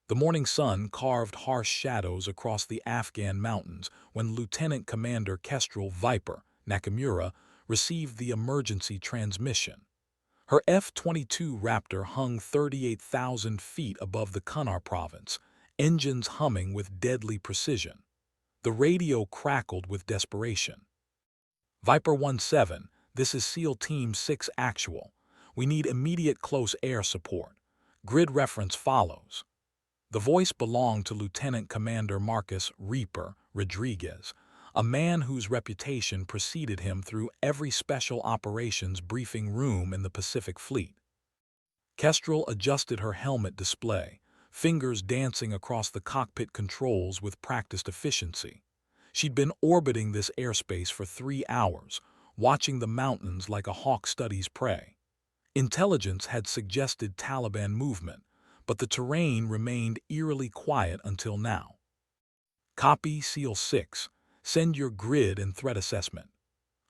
The morning sun carved harsh shadows across the Afghan mountains when Lieutenant Commander Kestrel Viper Nakamura received the emergency transmission. Her F-22 Raptor hung 38,000 feet above the Kunar province, engines humming with deadly precision. The radio crackled with desperation. Viper 17, this is SEAL Team 6 Actual. We need immediate close air support. Grid reference follows. The voice belonged to Lieutenant Commander Marcus Reaper Rodriguez, a man whose reputation preceded him through every special operations briefing room in the Pacific Fleet. Kestrel adjusted her helmet display, fingers dancing across the cockpit controls with practiced efficiency. She'd been orbiting this airspace for 3 hours, watching the mountains like a hawk studies prey. Intelligence had suggested Taliban movement, but the terrain remained eerily quiet until now. Copy SEAL 6. Send your grid and threat assessment.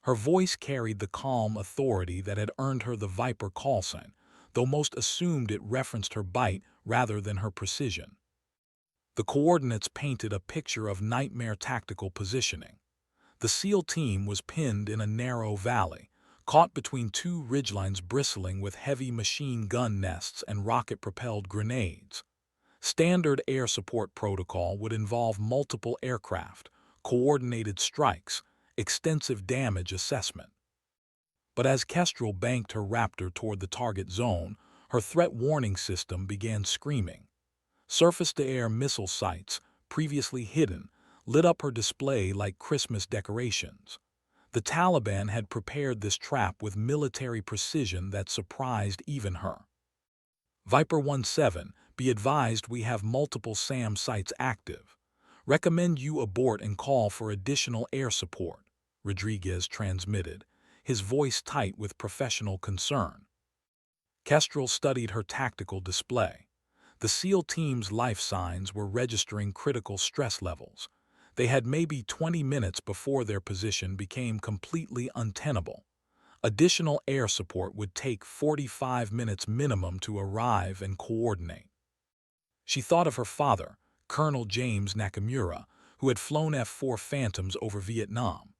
Her voice carried the calm authority that had earned her the Viper call sign, though most assumed it referenced her bite rather than her precision. The coordinates painted a picture of nightmare tactical positioning. The SEAL team was pinned in a narrow valley, caught between two ridgelines bristling with heavy machine gun nests and rocket-propelled grenades. Standard air support protocol would involve multiple aircraft, coordinated strikes, extensive damage assessment. But as Kestrel banked her Raptor toward the target zone, her threat warning system began screaming. Surface-to-air missile sites, previously hidden, lit up her display like Christmas decorations. The Taliban had prepared this trap with military precision that surprised even her. Viper 17, be advised we have multiple SAM sites active. Recommend you abort and call for additional air support, Rodriguez transmitted, his voice tight with professional concern. Kestrel studied her tactical display. The SEAL team's life signs were registering critical stress levels. They had maybe 20 minutes before their position became completely untenable. Additional air support would take 45 minutes minimum to arrive and coordinate. She thought of her father, Colonel James Nakamura, who had flown F-4 Phantoms over Vietnam.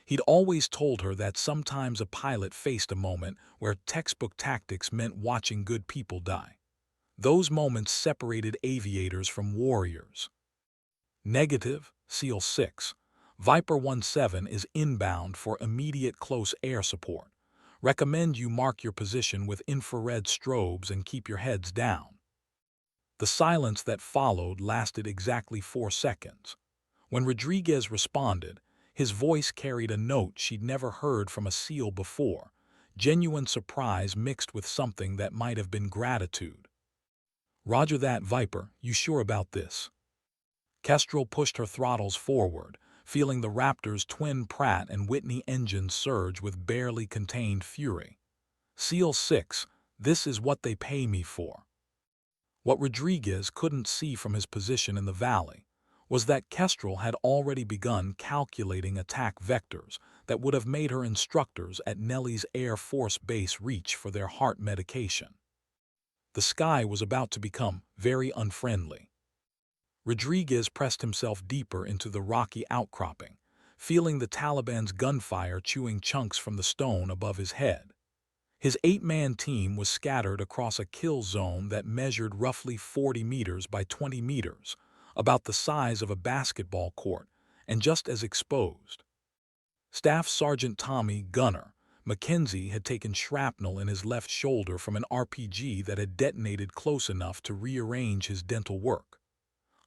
He'd always told her that sometimes a pilot faced a moment where textbook tactics meant watching good people die. Those moments separated aviators from warriors. Negative, SEAL 6. Viper 17 is inbound for immediate close air support. Recommend you mark your position with infrared strobes and keep your heads down. The silence that followed lasted exactly 4 seconds. When Rodriguez responded, his voice carried a note she'd never heard from a SEAL before, genuine surprise mixed with something that might have been gratitude. Roger that, Viper, you sure about this? Kestrel pushed her throttles forward, feeling the Raptor's twin Pratt and Whitney engines surge with barely contained fury. SEAL 6, this is what they pay me for. What Rodriguez couldn't see from his position in the valley was that Kestrel had already begun calculating attack vectors that would have made her instructors at Nelly's Air Force Base reach for their heart medication. The sky was about to become very unfriendly. Rodriguez pressed himself deeper into the rocky outcropping, feeling the Taliban's gunfire chewing chunks from the stone above his head. His 8-man team was scattered across a kill zone that measured roughly 40 meters by 20 meters, about the size of a basketball court, and just as exposed. Staff Sergeant Tommy Gunner Mackenzie had taken shrapnel in his left shoulder from an RPG that had detonated close enough to rearrange his dental work.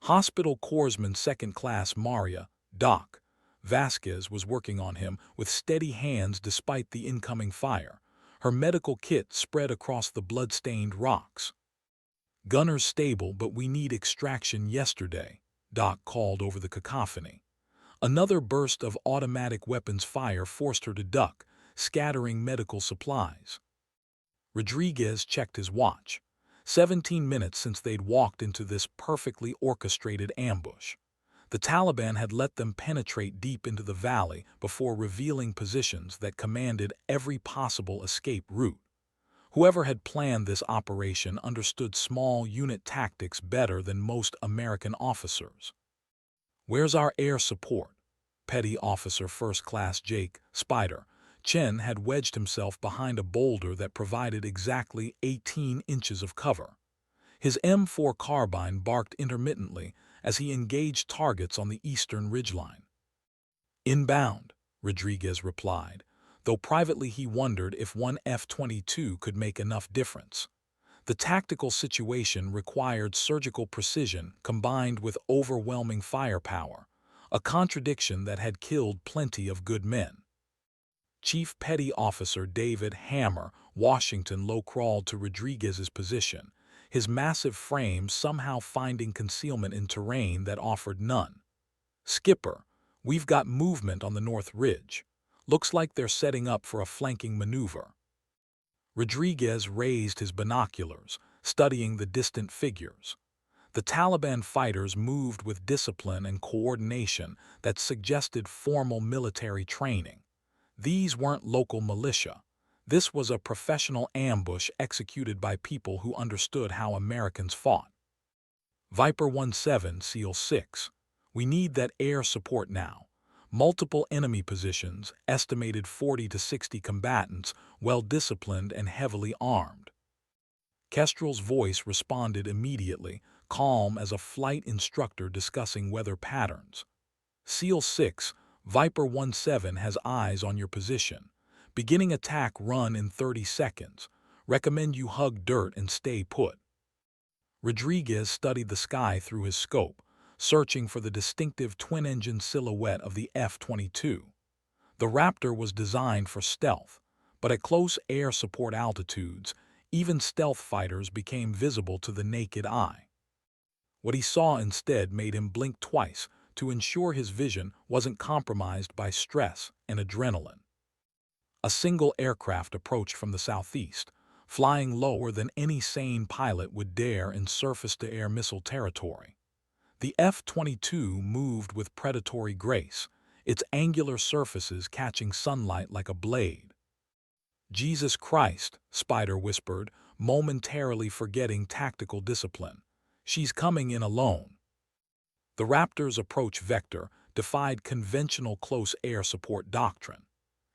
Hospital Corpsman Second Class Maria, Doc, Vasquez was working on him with steady hands despite the incoming fire, her medical kit spread across the blood-stained rocks. Gunner's stable, but we need extraction yesterday, Doc called over the cacophony. Another burst of automatic weapons fire forced her to duck, scattering medical supplies. Rodriguez checked his watch. 17 minutes since they'd walked into this perfectly orchestrated ambush. The Taliban had let them penetrate deep into the valley before revealing positions that commanded every possible escape route. Whoever had planned this operation understood small unit tactics better than most American officers. "Where's our air support?" Petty Officer First Class Jake Spider Chen had wedged himself behind a boulder that provided exactly 18 inches of cover. His M4 carbine barked intermittently as he engaged targets on the eastern ridgeline. "Inbound," Rodriguez replied, though privately he wondered if one F-22 could make enough difference. The tactical situation required surgical precision combined with overwhelming firepower, a contradiction that had killed plenty of good men. Chief Petty Officer David Hammer Washington low-crawled to Rodriguez's position, his massive frame somehow finding concealment in terrain that offered none. "Skipper, we've got movement on the North Ridge. Looks like they're setting up for a flanking maneuver." Rodriguez raised his binoculars, studying the distant figures. The Taliban fighters moved with discipline and coordination that suggested formal military training. These weren't local militia. This was a professional ambush executed by people who understood how Americans fought. Viper 17 SEAL 6. We need that air support now. Multiple enemy positions, estimated 40 to 60 combatants, well-disciplined and heavily armed. Kestrel's voice responded immediately, calm as a flight instructor discussing weather patterns. "SEAL 6, Viper 17 has eyes on your position. Beginning attack run in 30 seconds. Recommend you hug dirt and stay put." Rodriguez studied the sky through his scope, searching for the distinctive twin-engine silhouette of the F-22. The Raptor was designed for stealth, but at close air support altitudes, even stealth fighters became visible to the naked eye. What he saw instead made him blink twice to ensure his vision wasn't compromised by stress and adrenaline. A single aircraft approached from the southeast, flying lower than any sane pilot would dare in surface-to-air missile territory. The F-22 moved with predatory grace, its angular surfaces catching sunlight like a blade. "Jesus Christ," Spider whispered, momentarily forgetting tactical discipline. "She's coming in alone." The Raptor's approach vector defied conventional close air support doctrine.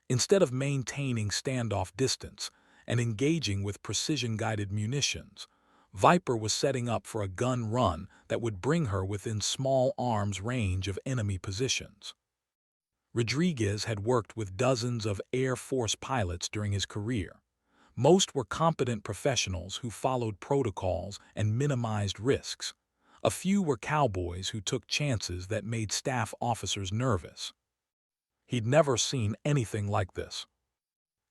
Instead of maintaining standoff distance and engaging with precision-guided munitions, Viper was setting up for a gun run that would bring her within small arms range of enemy positions. Rodriguez had worked with dozens of Air Force pilots during his career. Most were competent professionals who followed protocols and minimized risks. A few were cowboys who took chances that made staff officers nervous. He'd never seen anything like this.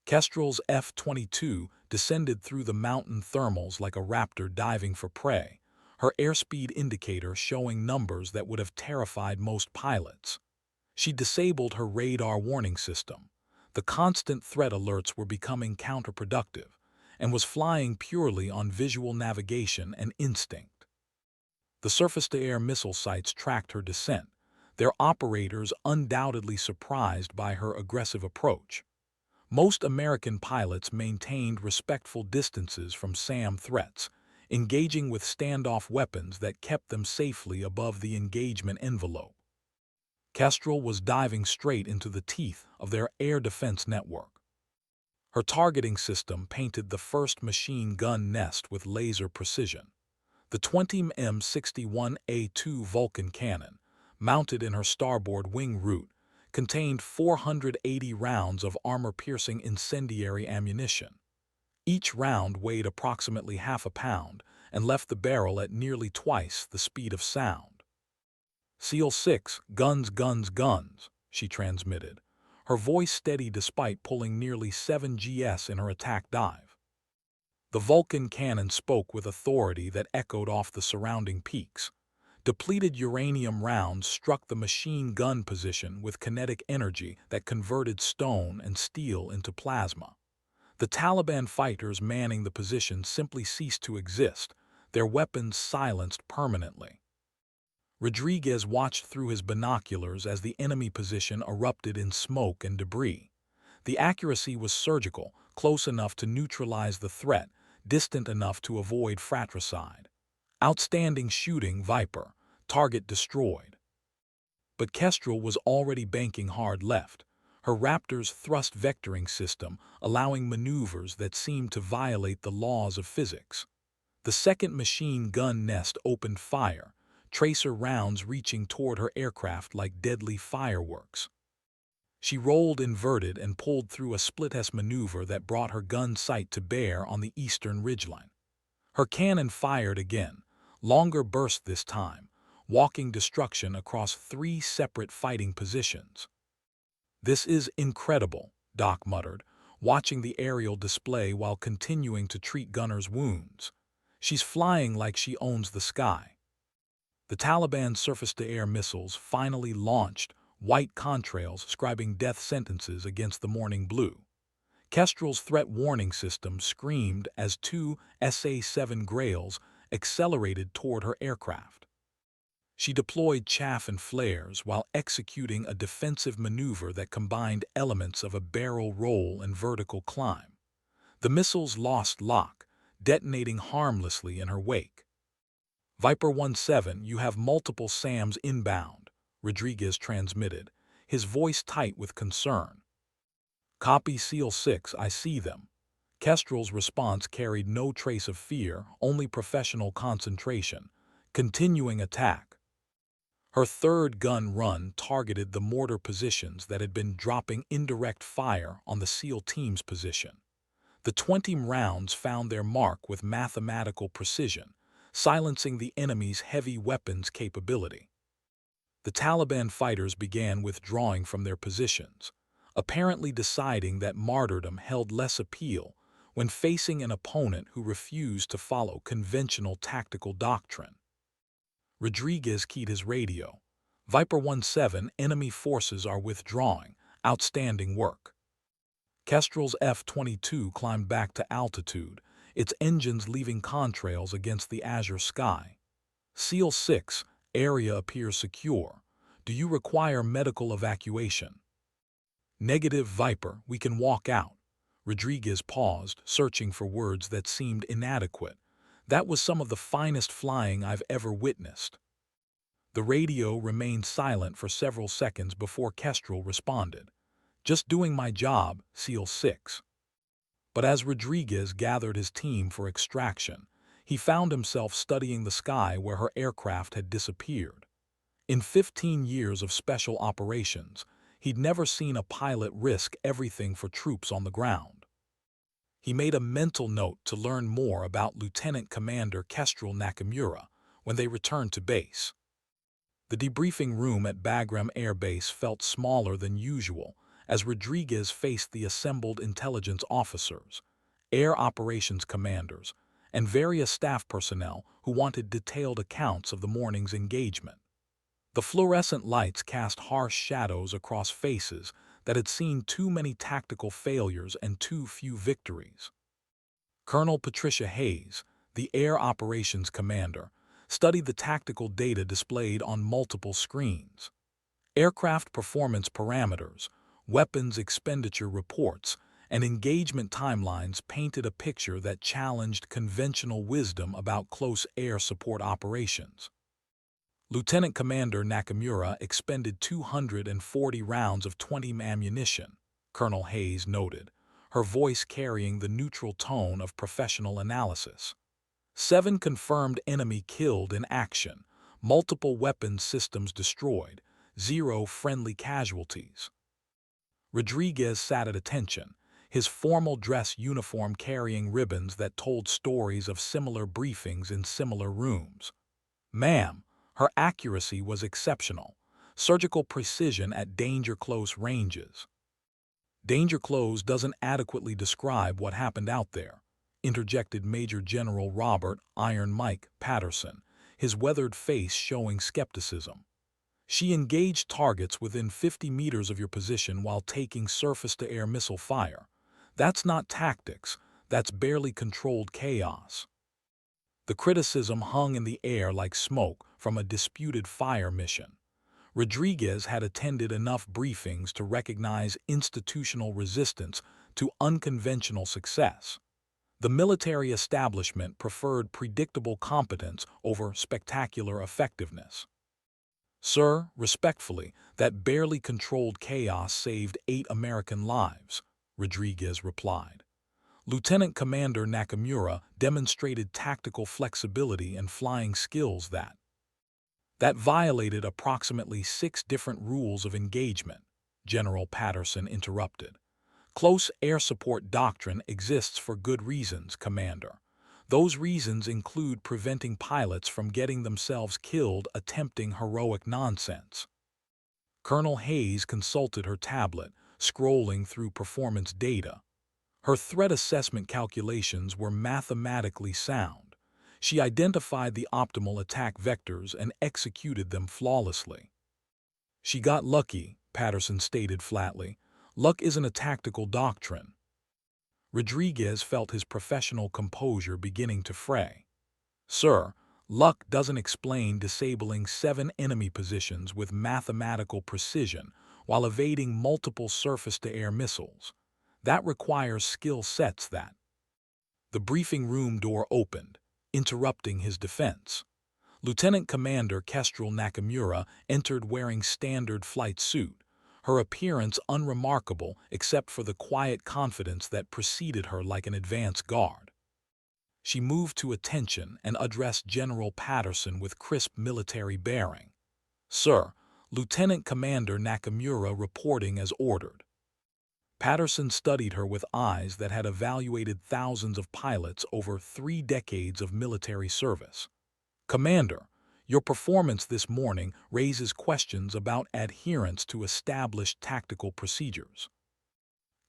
Kestrel's F-22 descended through the mountain thermals like a raptor diving for prey, her airspeed indicator showing numbers that would have terrified most pilots. She disabled her radar warning system. The constant threat alerts were becoming counterproductive, and was flying purely on visual navigation and instinct. The surface-to-air missile sites tracked her descent, their operators undoubtedly surprised by her aggressive approach. Most American pilots maintained respectful distances from SAM threats, engaging with standoff weapons that kept them safely above the engagement envelope. Kestrel was diving straight into the teeth of their air defense network. Her targeting system painted the first machine gun nest with laser precision. The 20 M61A2 Vulcan cannon, mounted in her starboard wing root, contained 480 rounds of armor-piercing incendiary ammunition. Each round weighed approximately half a pound and left the barrel at nearly twice the speed of sound. "SEAL 6, guns, guns, guns," she transmitted, her voice steady despite pulling nearly 7 gs in her attack dive. The Vulcan cannon spoke with authority that echoed off the surrounding peaks. Depleted uranium rounds struck the machine gun position with kinetic energy that converted stone and steel into plasma. The Taliban fighters manning the position simply ceased to exist, their weapons silenced permanently. Rodriguez watched through his binoculars as the enemy position erupted in smoke and debris. The accuracy was surgical, close enough to neutralize the threat, distant enough to avoid fratricide. Outstanding shooting, Viper. Target destroyed. But Kestrel was already banking hard left, her Raptor's thrust vectoring system allowing maneuvers that seemed to violate the laws of physics. The second machine gun nest opened fire, tracer rounds reaching toward her aircraft like deadly fireworks. She rolled inverted and pulled through a split-S maneuver that brought her gun sight to bear on the eastern ridgeline. Her cannon fired again, longer burst this time, walking destruction across 3 separate fighting positions. "This is incredible," Doc muttered, watching the aerial display while continuing to treat Gunner's wounds. "She's flying like she owns the sky." The Taliban surface-to-air missiles finally launched, white contrails scribing death sentences against the morning blue. Kestrel's threat warning system screamed as 2 SA-7 Grails accelerated toward her aircraft. She deployed chaff and flares while executing a defensive maneuver that combined elements of a barrel roll and vertical climb. The missiles lost lock, detonating harmlessly in her wake. "Viper 17, you have multiple SAMs inbound," Rodriguez transmitted, his voice tight with concern. "Copy SEAL 6, I see them." Kestrel's response carried no trace of fear, only professional concentration. "Continuing attack." Her third gun run targeted the mortar positions that had been dropping indirect fire on the SEAL team's position. The 20 rounds found their mark with mathematical precision, silencing the enemy's heavy weapons capability. The Taliban fighters began withdrawing from their positions, apparently deciding that martyrdom held less appeal when facing an opponent who refused to follow conventional tactical doctrine. Rodriguez keyed his radio. "Viper 17, enemy forces are withdrawing. Outstanding work." Kestrel's F-22 climbed back to altitude, its engines leaving contrails against the azure sky. "SEAL 6, area appears secure. Do you require medical evacuation?" "Negative, Viper, we can walk out." Rodriguez paused, searching for words that seemed inadequate. "That was some of the finest flying I've ever witnessed." The radio remained silent for several seconds before Kestrel responded. "Just doing my job, SEAL 6. But as Rodriguez gathered his team for extraction, he found himself studying the sky where her aircraft had disappeared. In 15 years of special operations, he'd never seen a pilot risk everything for troops on the ground. He made a mental note to learn more about Lieutenant Commander Kestrel Nakamura when they returned to base. The debriefing room at Bagram Air Base felt smaller than usual as Rodriguez faced the assembled intelligence officers, air operations commanders, and various staff personnel who wanted detailed accounts of the morning's engagement. The fluorescent lights cast harsh shadows across faces that had seen too many tactical failures and too few victories. Colonel Patricia Hayes, the air operations commander, studied the tactical data displayed on multiple screens. Aircraft performance parameters, weapons expenditure reports, and engagement timelines painted a picture that challenged conventional wisdom about close air support operations. Lieutenant Commander Nakamura expended 240 rounds of 20 ammunition, Colonel Hayes noted, her voice carrying the neutral tone of professional analysis. 7 confirmed enemy killed in action, multiple weapons systems destroyed, 0 friendly casualties. Rodriguez sat at attention, his formal dress uniform carrying ribbons that told stories of similar briefings in similar rooms. "Ma'am, her accuracy was exceptional. Surgical precision at danger-close ranges." "Danger-close doesn't adequately describe what happened out there," interjected Major General Robert "Iron Mike" Patterson, his weathered face showing skepticism. "She engaged targets within 50 meters of your position while taking surface-to-air missile fire. That's not tactics, that's barely controlled chaos." The criticism hung in the air like smoke from a disputed fire mission. Rodriguez had attended enough briefings to recognize institutional resistance to unconventional success. The military establishment preferred predictable competence over spectacular effectiveness. "Sir, respectfully, that barely controlled chaos saved 8 American lives," Rodriguez replied. Lieutenant Commander Nakamura demonstrated tactical flexibility and flying skills that violated approximately 6 different rules of engagement, General Patterson interrupted. "Close air support doctrine exists for good reasons, Commander. Those reasons include preventing pilots from getting themselves killed attempting heroic nonsense." Colonel Hayes consulted her tablet, scrolling through performance data. Her threat assessment calculations were mathematically sound. She identified the optimal attack vectors and executed them flawlessly. "She got lucky," Patterson stated flatly. "Luck isn't a tactical doctrine." Rodriguez felt his professional composure beginning to fray. "Sir, luck doesn't explain disabling 7 enemy positions with mathematical precision while evading multiple surface-to-air missiles. That requires skill sets that—" The briefing room door opened, interrupting his defense. Lieutenant Commander Kestrel Nakamura entered wearing standard flight suit, her appearance unremarkable except for the quiet confidence that preceded her like an advance guard. She moved to attention and addressed General Patterson with crisp military bearing. "Sir, Lieutenant Commander Nakamura reporting as ordered." Patterson studied her with eyes that had evaluated thousands of pilots over 3 decades of military service. "Commander, your performance this morning raises questions about adherence to established tactical procedures."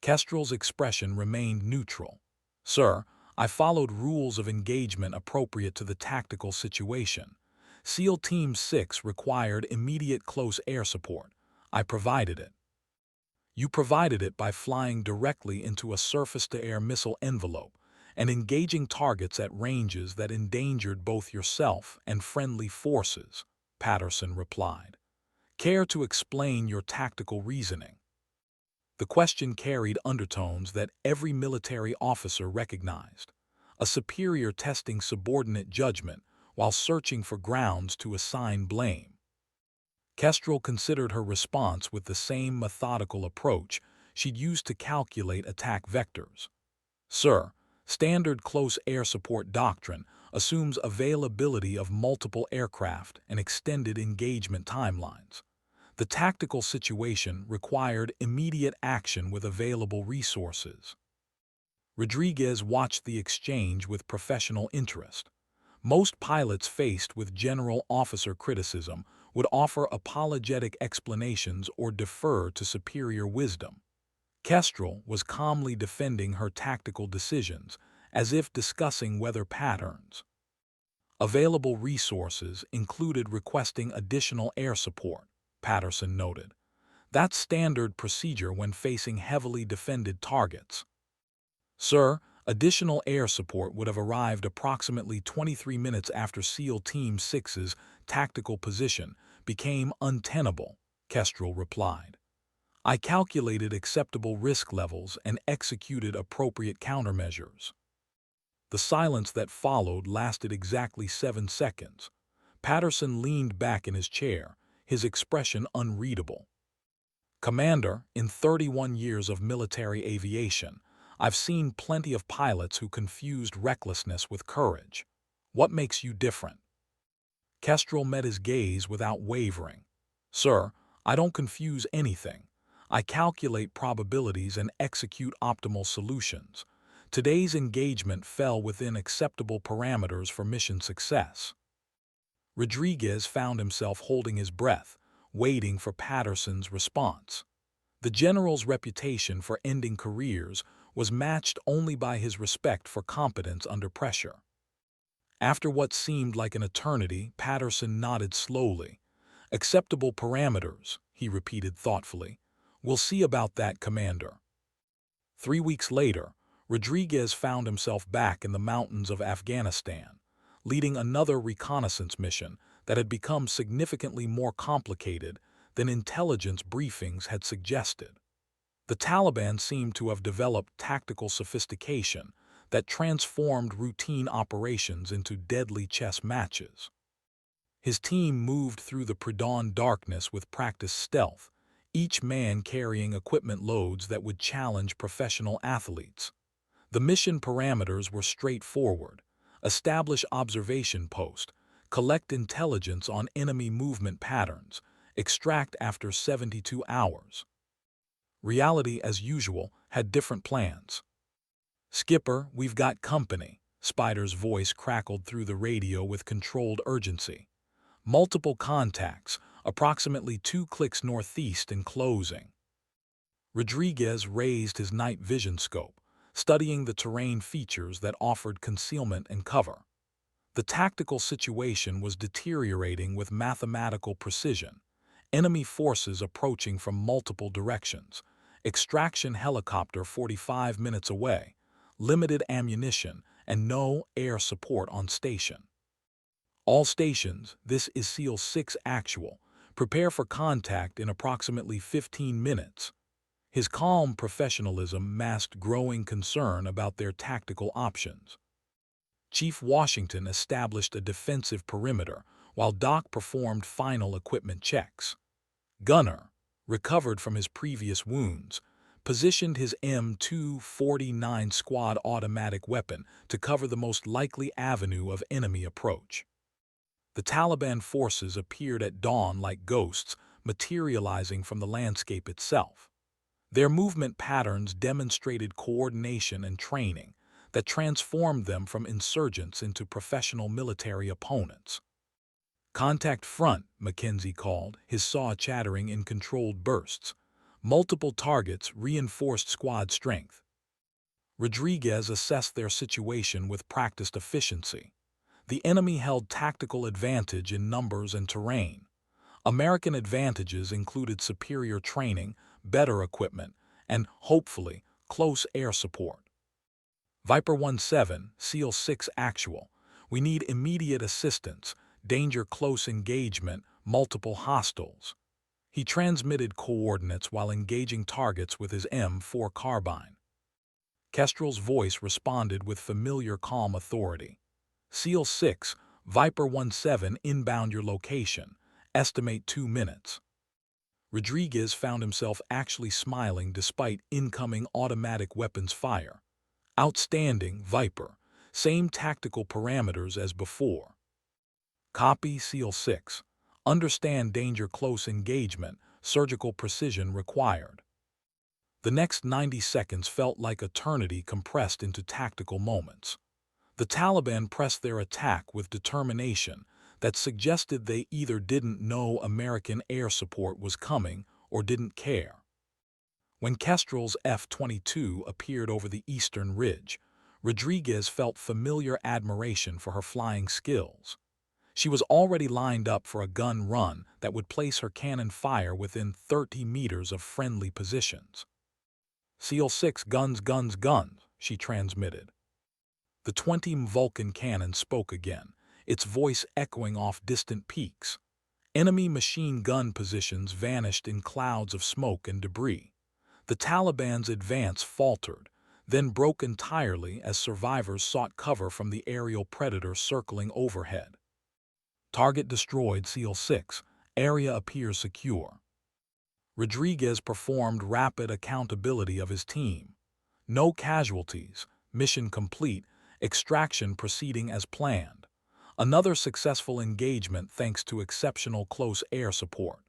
Kestrel's expression remained neutral. "Sir, I followed rules of engagement appropriate to the tactical situation. SEAL Team 6 required immediate close air support. I provided it." "You provided it by flying directly into a surface-to-air missile envelope and engaging targets at ranges that endangered both yourself and friendly forces," Patterson replied. "Care to explain your tactical reasoning?" The question carried undertones that every military officer recognized: a superior testing subordinate judgment while searching for grounds to assign blame. Kestrel considered her response with the same methodical approach she'd used to calculate attack vectors. "Sir, standard close air support doctrine assumes availability of multiple aircraft and extended engagement timelines. The tactical situation required immediate action with available resources." Rodriguez watched the exchange with professional interest. Most pilots faced with general officer criticism would offer apologetic explanations or defer to superior wisdom. Kestrel was calmly defending her tactical decisions, as if discussing weather patterns. Available resources included requesting additional air support, Patterson noted. "That's standard procedure when facing heavily defended targets." "Sir, additional air support would have arrived approximately 23 minutes after SEAL Team 6's tactical position became untenable," Kestrel replied. "I calculated acceptable risk levels and executed appropriate countermeasures." The silence that followed lasted exactly 7 seconds. Patterson leaned back in his chair, his expression unreadable. "Commander, in 31 years of military aviation, I've seen plenty of pilots who confused recklessness with courage. What makes you different?" Kestrel met his gaze without wavering. "Sir, I don't confuse anything. I calculate probabilities and execute optimal solutions. Today's engagement fell within acceptable parameters for mission success." Rodriguez found himself holding his breath, waiting for Patterson's response. The general's reputation for ending careers was matched only by his respect for competence under pressure. After what seemed like an eternity, Patterson nodded slowly. "Acceptable parameters," he repeated thoughtfully. "We'll see about that, Commander." 3 weeks later, Rodriguez found himself back in the mountains of Afghanistan, leading another reconnaissance mission that had become significantly more complicated than intelligence briefings had suggested. The Taliban seemed to have developed tactical sophistication that transformed routine operations into deadly chess matches. His team moved through the pre-dawn darkness with practiced stealth, each man carrying equipment loads that would challenge professional athletes. The mission parameters were straightforward: establish observation post, collect intelligence on enemy movement patterns, extract after 72 hours. Reality, as usual, had different plans. "Skipper, we've got company," Spider's voice crackled through the radio with controlled urgency. "Multiple contacts, approximately 2 clicks northeast and closing." Rodriguez raised his night vision scope, studying the terrain features that offered concealment and cover. The tactical situation was deteriorating with mathematical precision. Enemy forces approaching from multiple directions. Extraction helicopter 45 minutes away. Limited ammunition and no air support on station. "All stations, this is SEAL 6 actual. Prepare for contact in approximately 15 minutes. His calm professionalism masked growing concern about their tactical options. Chief Washington established a defensive perimeter while Doc performed final equipment checks. Gunner, recovered from his previous wounds, positioned his M249 squad automatic weapon to cover the most likely avenue of enemy approach. The Taliban forces appeared at dawn like ghosts, materializing from the landscape itself. Their movement patterns demonstrated coordination and training that transformed them from insurgents into professional military opponents. "Contact front," Mackenzie called, his saw chattering in controlled bursts. Multiple targets reinforced squad strength. Rodriguez assessed their situation with practiced efficiency. The enemy held tactical advantage in numbers and terrain. American advantages included superior training, better equipment, and, hopefully, close air support. "Viper 17, SEAL 6 actual. We need immediate assistance, danger close engagement, multiple hostiles." He transmitted coordinates while engaging targets with his M4 carbine. Kestrel's voice responded with familiar calm authority. "SEAL 6, Viper 17 inbound your location. Estimate 2 minutes." Rodriguez found himself actually smiling despite incoming automatic weapons fire. "Outstanding, Viper. Same tactical parameters as before." "Copy, SEAL 6. Understand danger close engagement, surgical precision required." The next 90 seconds felt like eternity compressed into tactical moments. The Taliban pressed their attack with determination that suggested they either didn't know American air support was coming or didn't care. When Kestrel's F-22 appeared over the eastern ridge, Rodriguez felt familiar admiration for her flying skills. She was already lined up for a gun run that would place her cannon fire within 30 meters of friendly positions. "SEAL 6 guns, guns, guns," she transmitted. The 20 Vulcan cannon spoke again, its voice echoing off distant peaks. Enemy machine gun positions vanished in clouds of smoke and debris. The Taliban's advance faltered, then broke entirely as survivors sought cover from the aerial predator circling overhead. "Target destroyed, SEAL 6. Area appears secure." Rodriguez performed rapid accountability of his team. "No casualties. Mission complete. Extraction proceeding as planned." Another successful engagement thanks to exceptional close air support.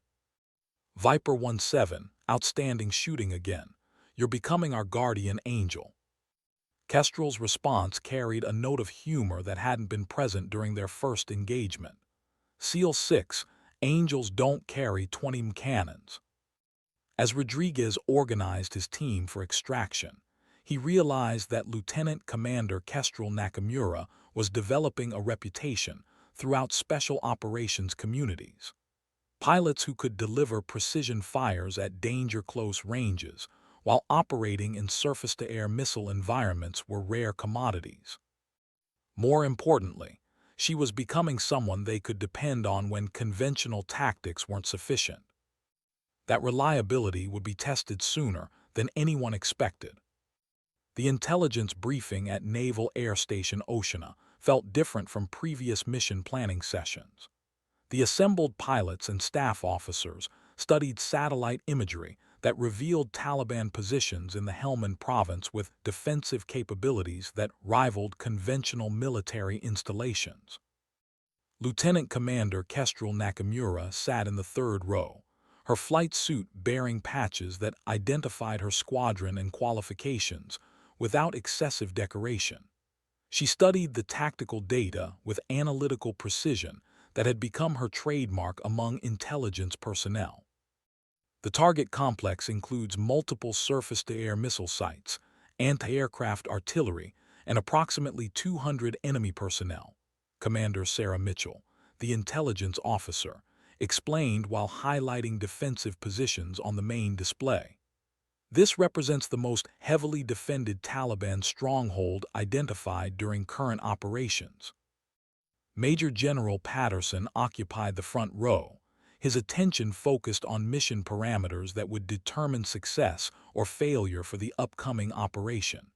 "Viper 17, outstanding shooting again. You're becoming our guardian angel." Kestrel's response carried a note of humor that hadn't been present during their first engagement. "SEAL 6, angels don't carry 20 cannons." As Rodriguez organized his team for extraction, he realized that Lieutenant Commander Kestrel Nakamura was developing a reputation throughout special operations communities. Pilots who could deliver precision fires at danger-close ranges while operating in surface-to-air missile environments were rare commodities. More importantly, she was becoming someone they could depend on when conventional tactics weren't sufficient. That reliability would be tested sooner than anyone expected. The intelligence briefing at Naval Air Station Oceana felt different from previous mission planning sessions. The assembled pilots and staff officers studied satellite imagery that revealed Taliban positions in the Helmand province with defensive capabilities that rivaled conventional military installations. Lieutenant Commander Kestrel Nakamura sat in the third row, her flight suit bearing patches that identified her squadron and qualifications without excessive decoration. She studied the tactical data with analytical precision that had become her trademark among intelligence personnel. The target complex includes multiple surface-to-air missile sites, anti-aircraft artillery, and approximately 200 enemy personnel. Commander Sarah Mitchell, the intelligence officer, explained while highlighting defensive positions on the main display. This represents the most heavily defended Taliban stronghold identified during current operations. Major General Patterson occupied the front row, his attention focused on mission parameters that would determine success or failure for the upcoming operation.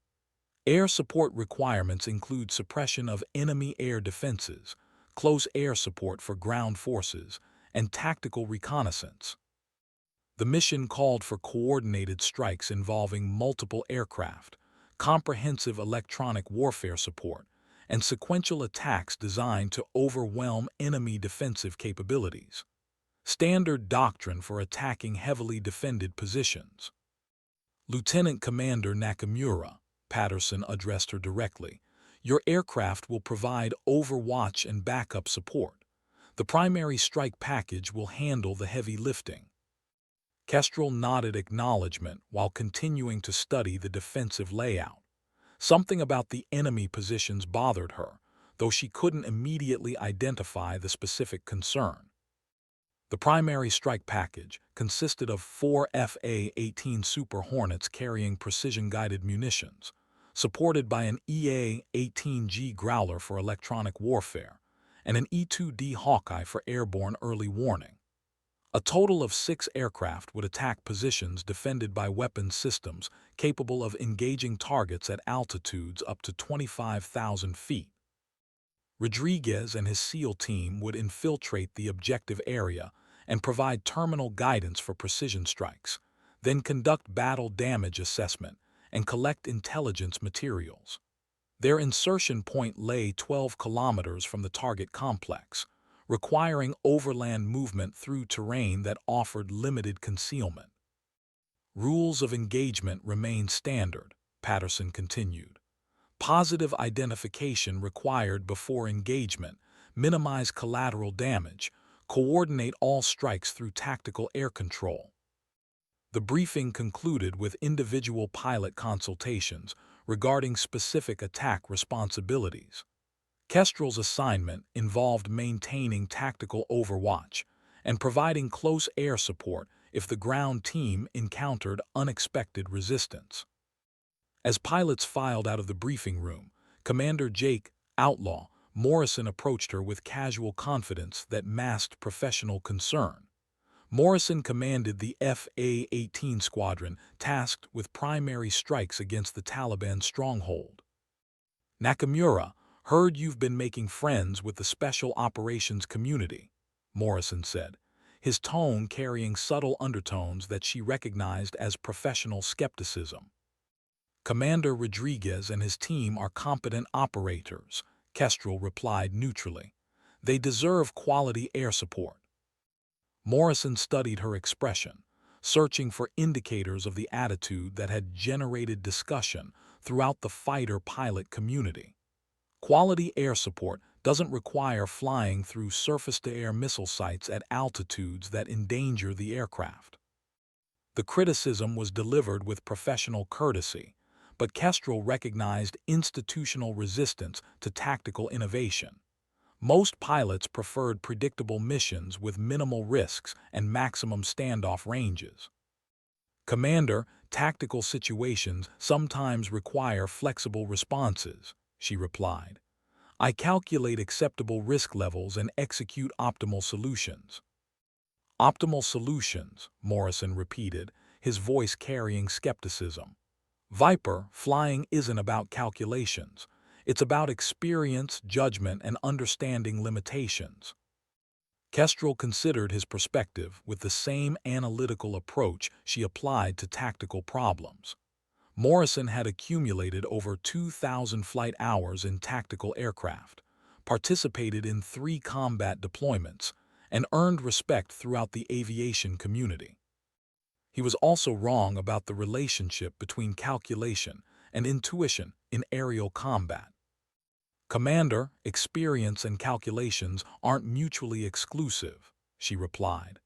Air support requirements include suppression of enemy air defenses, close air support for ground forces, and tactical reconnaissance. The mission called for coordinated strikes involving multiple aircraft, comprehensive electronic warfare support, and sequential attacks designed to overwhelm enemy defensive capabilities. Standard doctrine for attacking heavily defended positions. Lieutenant Commander Nakamura, Patterson addressed her directly, your aircraft will provide overwatch and backup support. The primary strike package will handle the heavy lifting. Kestrel nodded acknowledgement while continuing to study the defensive layout. Something about the enemy positions bothered her, though she couldn't immediately identify the specific concern. The primary strike package consisted of 4 Fa-18 Super Hornets carrying precision-guided munitions, supported by an EA-18G Growler for electronic warfare, and an E-2D Hawkeye for airborne early warning. A total of 6 aircraft would attack positions defended by weapons systems capable of engaging targets at altitudes up to 25,000 feet. Rodriguez and his SEAL team would infiltrate the objective area and provide terminal guidance for precision strikes, then conduct battle damage assessment and collect intelligence materials. Their insertion point lay 12 kilometers from the target complex, requiring overland movement through terrain that offered limited concealment. Rules of engagement remain standard, Patterson continued. Positive identification required before engagement, minimize collateral damage, coordinate all strikes through tactical air control. The briefing concluded with individual pilot consultations regarding specific attack responsibilities. Kestrel's assignment involved maintaining tactical overwatch and providing close air support if the ground team encountered unexpected resistance. As pilots filed out of the briefing room, Commander Jake "Outlaw" Morrison approached her with casual confidence that masked professional concern. Morrison commanded the F-18 squadron tasked with primary strikes against the Taliban stronghold. Nakamura, heard you've been making friends with the special operations community, Morrison said, his tone carrying subtle undertones that she recognized as professional skepticism. Commander Rodriguez and his team are competent operators, Kestrel replied neutrally. They deserve quality air support. Morrison studied her expression, searching for indicators of the attitude that had generated discussion throughout the fighter-pilot community. Quality air support doesn't require flying through surface-to-air missile sites at altitudes that endanger the aircraft. The criticism was delivered with professional courtesy, but Kestrel recognized institutional resistance to tactical innovation. Most pilots preferred predictable missions with minimal risks and maximum standoff ranges. Commander, tactical situations sometimes require flexible responses, she replied. I calculate acceptable risk levels and execute optimal solutions. Optimal solutions, Morrison repeated, his voice carrying skepticism. Viper, flying isn't about calculations. It's about experience, judgment, and understanding limitations. Kestrel considered his perspective with the same analytical approach she applied to tactical problems. Morrison had accumulated over 2,000 flight hours in tactical aircraft, participated in 3 combat deployments, and earned respect throughout the aviation community. He was also wrong about the relationship between calculation and intuition in aerial combat. "Commander, experience and calculations aren't mutually exclusive," she replied.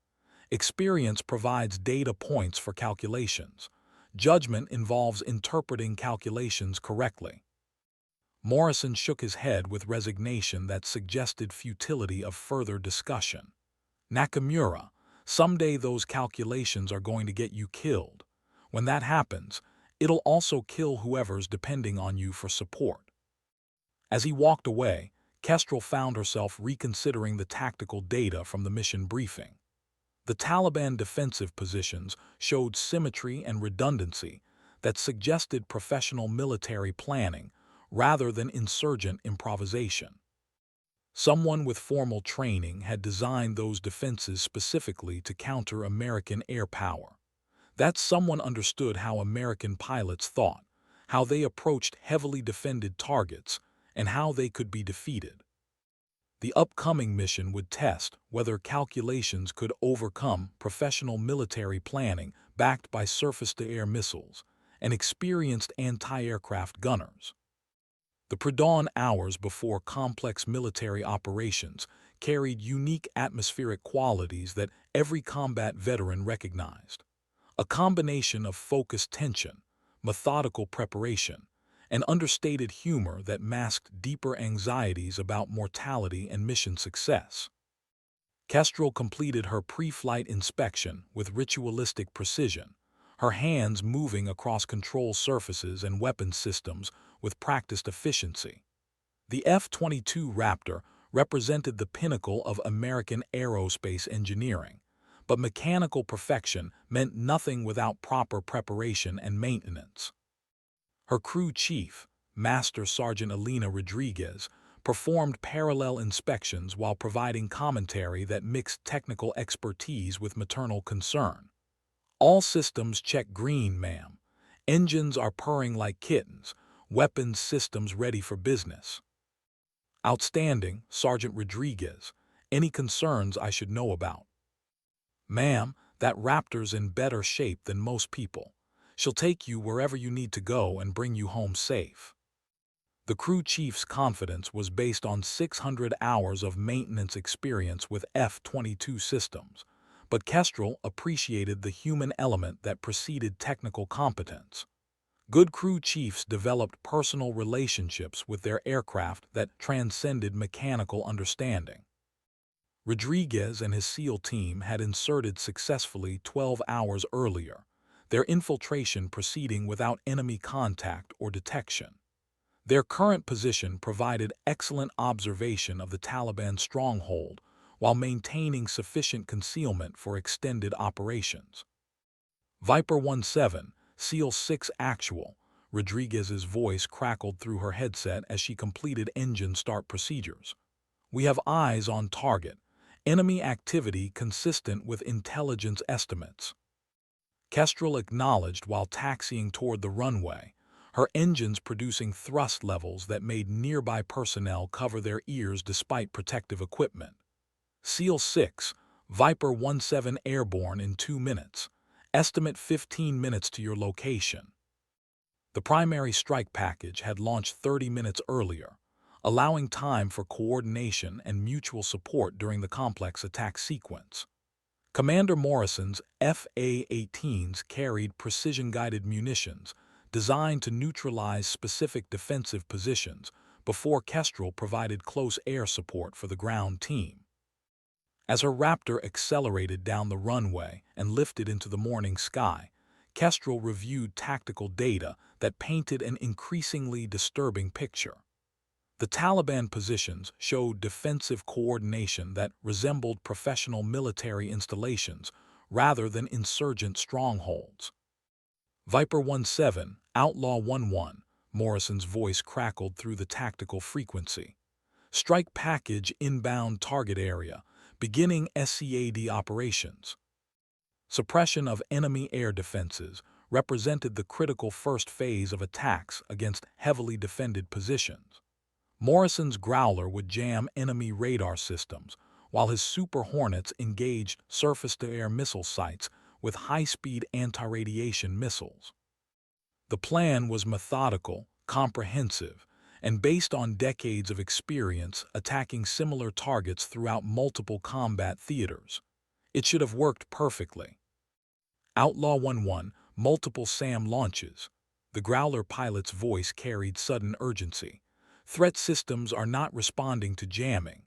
"Experience provides data points for calculations. Judgment involves interpreting calculations correctly." Morrison shook his head with resignation that suggested futility of further discussion. "Nakamura, someday those calculations are going to get you killed. When that happens, it'll also kill whoever's depending on you for support." As he walked away, Kestrel found herself reconsidering the tactical data from the mission briefing. The Taliban defensive positions showed symmetry and redundancy that suggested professional military planning rather than insurgent improvisation. Someone with formal training had designed those defenses specifically to counter American air power. That someone understood how American pilots thought, how they approached heavily defended targets, and how they could be defeated. The upcoming mission would test whether calculations could overcome professional military planning backed by surface-to-air missiles and experienced anti-aircraft gunners. The pre-dawn hours before complex military operations carried unique atmospheric qualities that every combat veteran recognized. A combination of focused tension, methodical preparation, and understated humor that masked deeper anxieties about mortality and mission success. Kestrel completed her pre-flight inspection with ritualistic precision, her hands moving across control surfaces and weapons systems with practiced efficiency. The F-22 Raptor represented the pinnacle of American aerospace engineering, but mechanical perfection meant nothing without proper preparation and maintenance. Her crew chief, Master Sergeant Elena Rodriguez, performed parallel inspections while providing commentary that mixed technical expertise with maternal concern. "All systems check green, ma'am. Engines are purring like kittens. Weapons systems ready for business." "Outstanding, Sergeant Rodriguez. Any concerns I should know about?" "Ma'am, that Raptor's in better shape than most people. She'll take you wherever you need to go and bring you home safe." The crew chief's confidence was based on 600 hours of maintenance experience with F-22 systems, but Kestrel appreciated the human element that preceded technical competence. Good crew chiefs developed personal relationships with their aircraft that transcended mechanical understanding. Rodriguez and his SEAL team had inserted successfully 12 hours earlier, their infiltration proceeding without enemy contact or detection. Their current position provided excellent observation of the Taliban stronghold while maintaining sufficient concealment for extended operations. "Viper 17, SEAL 6 actual," Rodriguez's voice crackled through her headset as she completed engine start procedures. "We have eyes on target. Enemy activity consistent with intelligence estimates." Kestrel acknowledged while taxiing toward the runway, her engines producing thrust levels that made nearby personnel cover their ears despite protective equipment. "SEAL 6, Viper 17 airborne in 2 minutes. Estimate 15 minutes to your location." The primary strike package had launched 30 minutes earlier, allowing time for coordination and mutual support during the complex attack sequence. Commander Morrison's FA-18s carried precision-guided munitions designed to neutralize specific defensive positions before Kestrel provided close air support for the ground team. As her Raptor accelerated down the runway and lifted into the morning sky, Kestrel reviewed tactical data that painted an increasingly disturbing picture. The Taliban positions showed defensive coordination that resembled professional military installations rather than insurgent strongholds. Viper 17, Outlaw 11, Morrison's voice crackled through the tactical frequency. Strike package inbound target area, beginning SCAD operations. Suppression of enemy air defenses represented the critical first phase of attacks against heavily defended positions. Morrison's Growler would jam enemy radar systems, while his Super Hornets engaged surface-to-air missile sites with high-speed anti-radiation missiles. The plan was methodical, comprehensive, and based on decades of experience attacking similar targets throughout multiple combat theaters. It should have worked perfectly. Outlaw 11, multiple SAM launches. The Growler pilot's voice carried sudden urgency. Threat systems are not responding to jamming.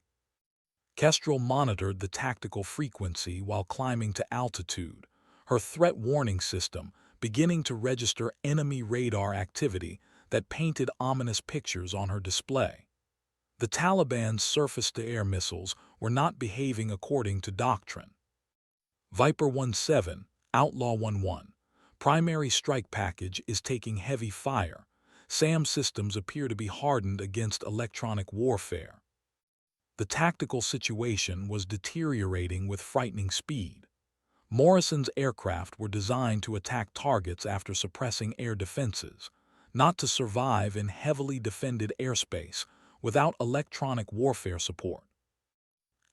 Kestrel monitored the tactical frequency while climbing to altitude, her threat warning system beginning to register enemy radar activity that painted ominous pictures on her display. The Taliban's surface-to-air missiles were not behaving according to doctrine. Viper 17, Outlaw 11, primary strike package is taking heavy fire. SAM systems appear to be hardened against electronic warfare. The tactical situation was deteriorating with frightening speed. Morrison's aircraft were designed to attack targets after suppressing air defenses, not to survive in heavily defended airspace without electronic warfare support.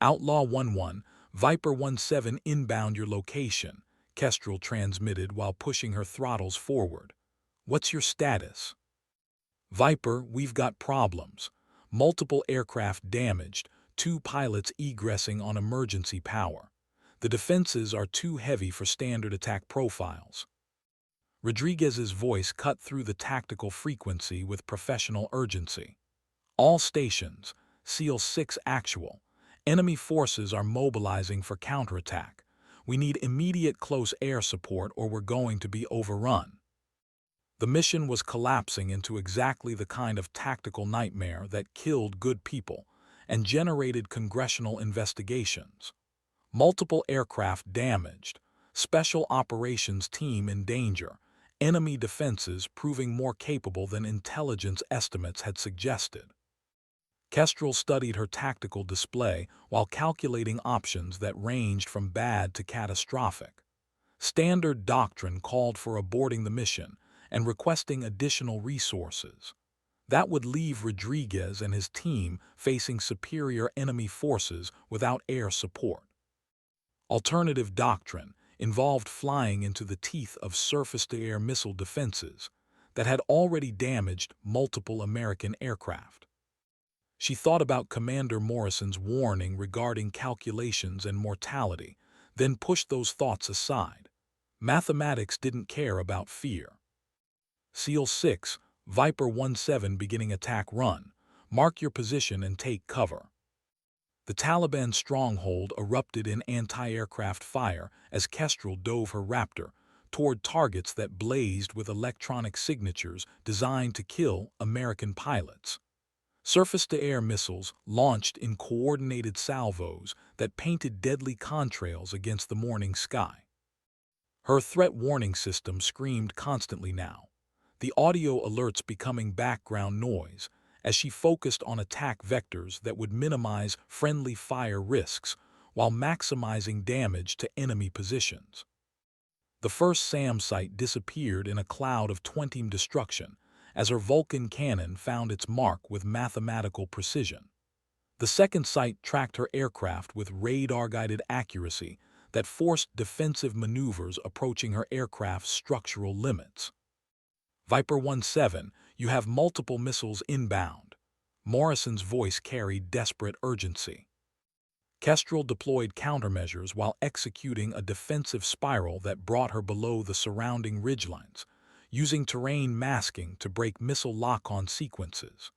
Outlaw 11, Viper 17 inbound your location, Kestrel transmitted while pushing her throttles forward. What's your status? Viper, we've got problems. Multiple aircraft damaged, 2 pilots egressing on emergency power. The defenses are too heavy for standard attack profiles. Rodriguez's voice cut through the tactical frequency with professional urgency. All stations, SEAL 6 actual. Enemy forces are mobilizing for counterattack. We need immediate close air support or we're going to be overrun. The mission was collapsing into exactly the kind of tactical nightmare that killed good people and generated congressional investigations. Multiple aircraft damaged, special operations team in danger, enemy defenses proving more capable than intelligence estimates had suggested. Kestrel studied her tactical display while calculating options that ranged from bad to catastrophic. Standard doctrine called for aborting the mission and requesting additional resources. That would leave Rodriguez and his team facing superior enemy forces without air support. Alternative doctrine involved flying into the teeth of surface-to-air missile defenses that had already damaged multiple American aircraft. She thought about Commander Morrison's warning regarding calculations and mortality, then pushed those thoughts aside. Mathematics didn't care about fear. SEAL 6, Viper 17 beginning attack run. Mark your position and take cover. The Taliban stronghold erupted in anti-aircraft fire as Kestrel dove her Raptor toward targets that blazed with electronic signatures designed to kill American pilots. Surface-to-air missiles launched in coordinated salvos that painted deadly contrails against the morning sky. Her threat warning system screamed constantly now, the audio alerts becoming background noise as she focused on attack vectors that would minimize friendly fire risks while maximizing damage to enemy positions. The first SAM site disappeared in a cloud of 20 destruction as her Vulcan cannon found its mark with mathematical precision. The second site tracked her aircraft with radar-guided accuracy that forced defensive maneuvers approaching her aircraft's structural limits. Viper 17, you have multiple missiles inbound. Morrison's voice carried desperate urgency. Kestrel deployed countermeasures while executing a defensive spiral that brought her below the surrounding ridgelines, using terrain masking to break missile lock-on sequences.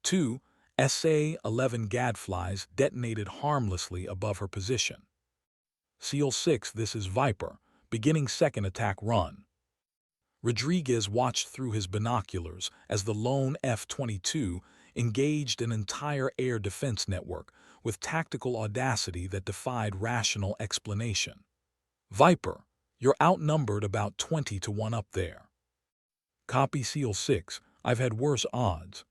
2 SA-11 gadflies detonated harmlessly above her position. SEAL 6, this is Viper, beginning second attack run. Rodriguez watched through his binoculars as the lone F-22 engaged an entire air defense network with tactical audacity that defied rational explanation. "Viper, you're outnumbered about 20 to 1 up there." "Copy SEAL 6, I've had worse odds."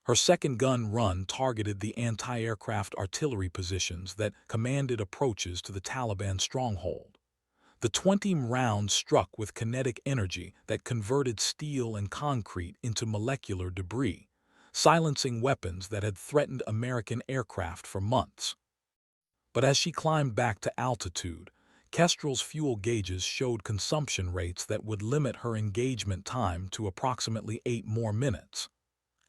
Her second gun run targeted the anti-aircraft artillery positions that commanded approaches to the Taliban stronghold. The 20 rounds struck with kinetic energy that converted steel and concrete into molecular debris, silencing weapons that had threatened American aircraft for months. But as she climbed back to altitude, Kestrel's fuel gauges showed consumption rates that would limit her engagement time to approximately 8 more minutes.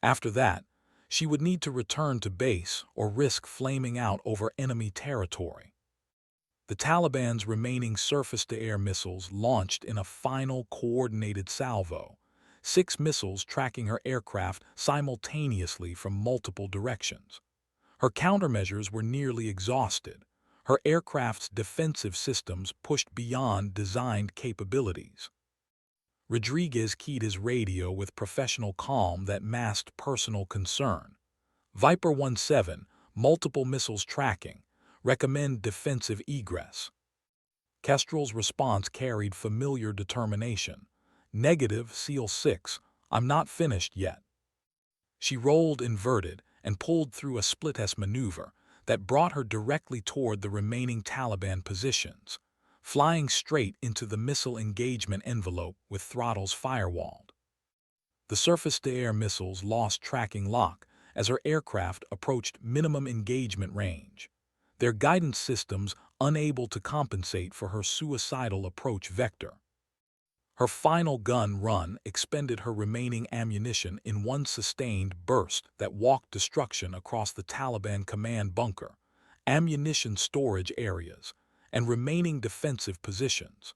After that, she would need to return to base or risk flaming out over enemy territory. The Taliban's remaining surface-to-air missiles launched in a final coordinated salvo, 6 missiles tracking her aircraft simultaneously from multiple directions. Her countermeasures were nearly exhausted, her aircraft's defensive systems pushed beyond designed capabilities. Rodriguez keyed his radio with professional calm that masked personal concern. "Viper 17, multiple missiles tracking. Recommend defensive egress." Kestrel's response carried familiar determination. "Negative, SEAL 6, I'm not finished yet." She rolled inverted and pulled through a split-S maneuver that brought her directly toward the remaining Taliban positions, flying straight into the missile engagement envelope with throttles firewalled. The surface-to-air missiles lost tracking lock as her aircraft approached minimum engagement range, their guidance systems unable to compensate for her suicidal approach vector. Her final gun run expended her remaining ammunition in one sustained burst that walked destruction across the Taliban command bunker, ammunition storage areas, and remaining defensive positions.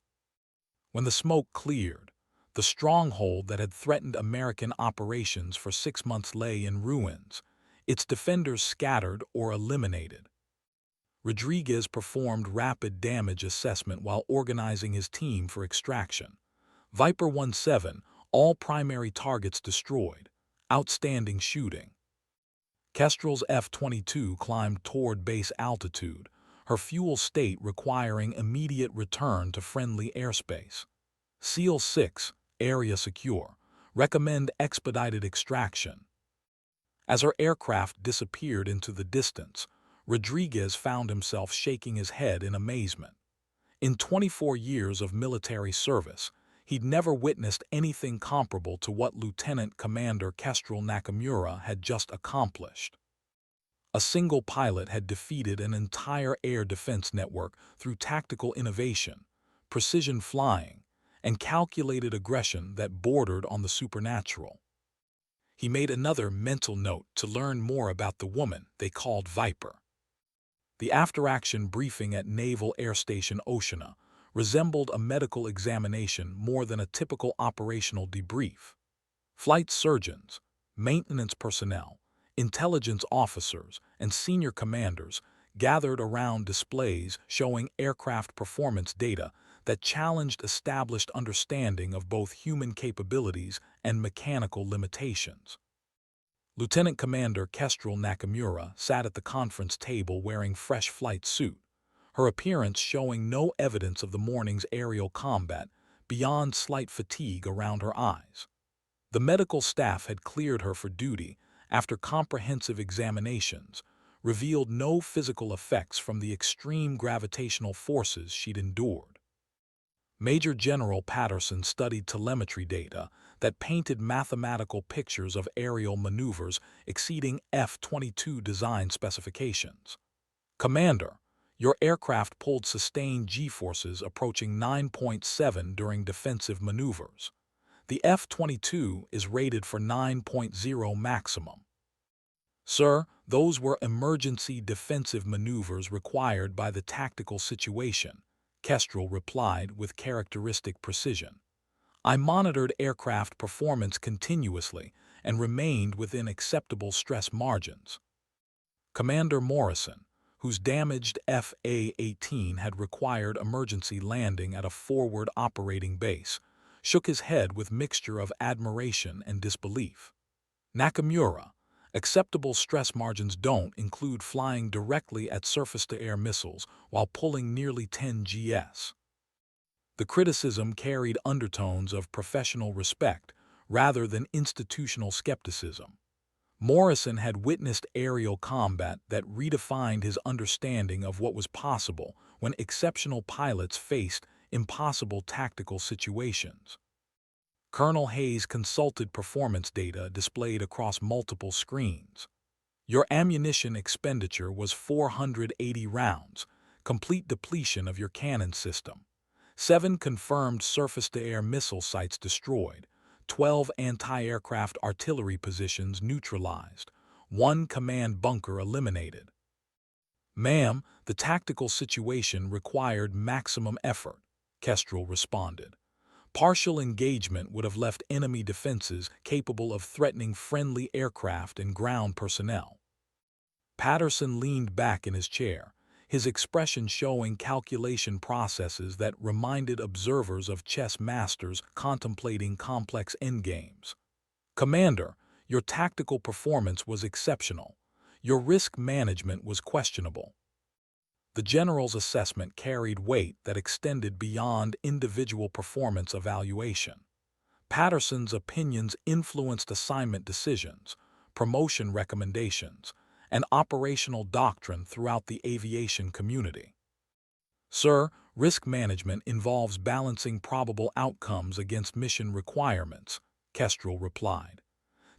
When the smoke cleared, the stronghold that had threatened American operations for 6 months lay in ruins, its defenders scattered or eliminated. Rodriguez performed rapid damage assessment while organizing his team for extraction. "Viper 17, all primary targets destroyed. Outstanding shooting." Kestrel's F-22 climbed toward base altitude, her fuel state requiring immediate return to friendly airspace. "SEAL 6, area secure. Recommend expedited extraction." As her aircraft disappeared into the distance, Rodriguez found himself shaking his head in amazement. In 24 years of military service, he'd never witnessed anything comparable to what Lieutenant Commander Kestrel Nakamura had just accomplished. A single pilot had defeated an entire air defense network through tactical innovation, precision flying, and calculated aggression that bordered on the supernatural. He made another mental note to learn more about the woman they called Viper. The after-action briefing at Naval Air Station Oceana resembled a medical examination more than a typical operational debrief. Flight surgeons, maintenance personnel, intelligence officers, and senior commanders gathered around displays showing aircraft performance data that challenged established understanding of both human capabilities and mechanical limitations. Lieutenant Commander Kestrel Nakamura sat at the conference table wearing fresh flight suit, her appearance showing no evidence of the morning's aerial combat beyond slight fatigue around her eyes. The medical staff had cleared her for duty after comprehensive examinations revealed no physical effects from the extreme gravitational forces she'd endured. Major General Patterson studied telemetry data that painted mathematical pictures of aerial maneuvers exceeding F-22 design specifications. "Commander, your aircraft pulled sustained G-forces approaching 9.7 during defensive maneuvers. The F-22 is rated for 9.0 maximum." "Sir, those were emergency defensive maneuvers required by the tactical situation," Kestrel replied with characteristic precision. "I monitored aircraft performance continuously and remained within acceptable stress margins." Commander Morrison, whose damaged FA-18 had required emergency landing at a forward operating base, shook his head with mixture of admiration and disbelief. "Nakamura, Acceptable stress margins don't include flying directly at surface-to-air missiles while pulling nearly 10 gs. The criticism carried undertones of professional respect rather than institutional skepticism. Morrison had witnessed aerial combat that redefined his understanding of what was possible when exceptional pilots faced impossible tactical situations. Colonel Hayes consulted performance data displayed across multiple screens. Your ammunition expenditure was 480 rounds, complete depletion of your cannon system. 7 confirmed surface-to-air missile sites destroyed, 12 anti-aircraft artillery positions neutralized, 1 command bunker eliminated. Ma'am, the tactical situation required maximum effort, Kestrel responded. Partial engagement would have left enemy defenses capable of threatening friendly aircraft and ground personnel. Patterson leaned back in his chair, his expression showing calculation processes that reminded observers of chess masters contemplating complex endgames. Commander, your tactical performance was exceptional. Your risk management was questionable. The general's assessment carried weight that extended beyond individual performance evaluation. Patterson's opinions influenced assignment decisions, promotion recommendations, and operational doctrine throughout the aviation community. Sir, risk management involves balancing probable outcomes against mission requirements, Kestrel replied.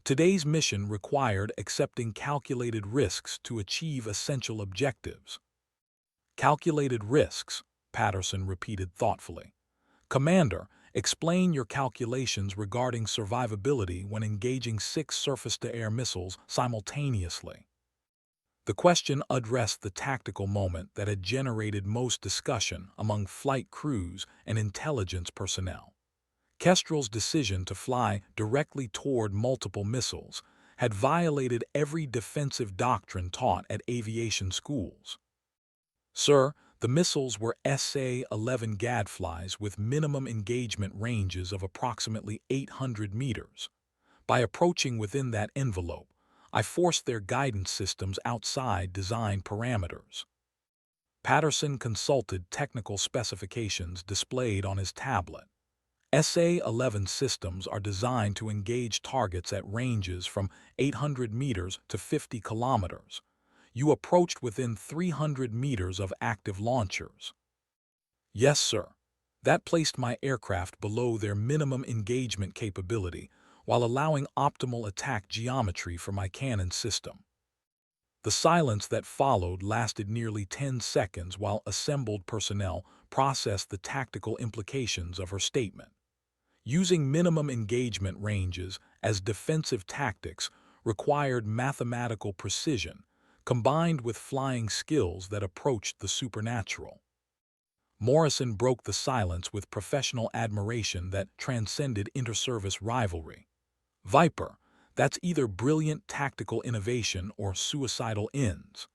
Today's mission required accepting calculated risks to achieve essential objectives. Calculated risks, Patterson repeated thoughtfully. Commander, explain your calculations regarding survivability when engaging 6 surface-to-air missiles simultaneously. The question addressed the tactical moment that had generated most discussion among flight crews and intelligence personnel. Kestrel's decision to fly directly toward multiple missiles had violated every defensive doctrine taught at aviation schools. Sir, the missiles were SA-11 gadflies with minimum engagement ranges of approximately 800 meters. By approaching within that envelope, I forced their guidance systems outside design parameters. Patterson consulted technical specifications displayed on his tablet. SA-11 systems are designed to engage targets at ranges from 800 meters to 50 kilometers. You approached within 300 meters of active launchers. Yes, sir. That placed my aircraft below their minimum engagement capability while allowing optimal attack geometry for my cannon system. The silence that followed lasted nearly 10 seconds while assembled personnel processed the tactical implications of her statement. Using minimum engagement ranges as defensive tactics required mathematical precision, combined with flying skills that approached the supernatural. Morrison broke the silence with professional admiration that transcended inter-service rivalry. Viper, that's either brilliant tactical innovation or suicidal ends.